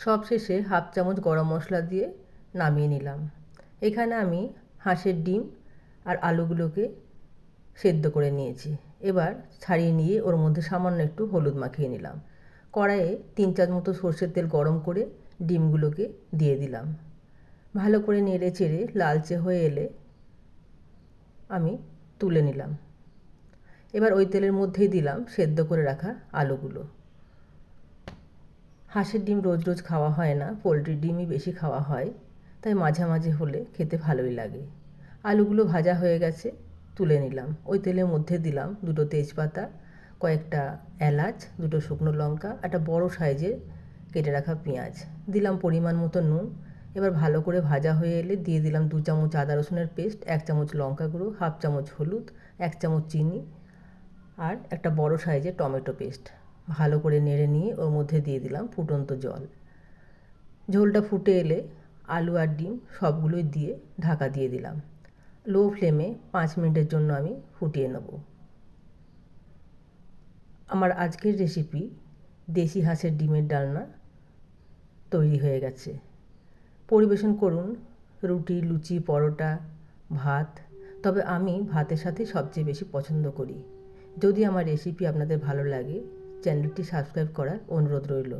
সব শেষে হাফ চামচ গরম মশলা দিয়ে নামিয়ে নিলাম। এখানে আমি হাঁসের ডিম আর আলুগুলোকে সেদ্ধ করে নিয়েছি। এবার ছাড়িয়ে নিয়ে ওর মধ্যে সামান্য একটু হলুদ মাখিয়ে নিলাম। কড়াইয়ে 3 চামচ মতো সর্ষের তেল গরম করে ডিমগুলোকে দিয়ে দিলাম। ভালো করে নেড়ে চেড়ে লালচে হয়ে এলে আমি তুলে নিলাম। এবার ওই তেলের মধ্যেই দিলাম সেদ্ধ করে রাখা আলুগুলো। হাঁসের ডিম রোজ রোজ খাওয়া হয় না, পোলট্রির ডিমই বেশি খাওয়া হয়, তাই মাঝে মাঝে হলে খেতে ভালোই লাগে। আলুগুলো ভাজা হয়ে গেছে, তুলে নিলাম। ওই তেলের মধ্যে দিলাম 2টো তেজপাতা, কয়েকটা এলাচ, 2টো শুকনো লঙ্কা, একটা বড় সাইজের কেটে রাখা পেঁয়াজ, দিলাম পরিমাণ মতো নুন। এবার ভালো করে ভাজা হয়ে এলে দিয়ে দিলাম 2 চামচ আদা রসুনের পেস্ট, 1 চামচ লঙ্কা গুঁড়ো, হাফ চামচ হলুদ, 1 চামচ চিনি আর একটা বড় সাইজের টমেটো পেস্ট। ভালো করে নেড়ে নিয়ে ওর মধ্যে দিয়ে দিলাম ফুটন্ত জল। ঝোলটা ফুটে এলে আলু আর ডিম সবগুলোই দিয়ে ঢাকা দিয়ে দিলাম। লো ফ্লেমে 5 মিনিটের জন্য আমি ফুটিয়ে নেব। আমার আজকের রেসিপি দেশি হাঁসের ডিমের ডালনা তৈরি হয়ে গেছে। পরিবেশন করুন রুটি, লুচি, পরোটা, ভাত। তবে আমি ভাতের সাথে সবচেয়ে বেশি পছন্দ করি। যদি আমার রেসিপি আপনাদের ভালো লাগে, চ্যানেলটি সাবস্ক্রাইব করার অনুরোধ রইল।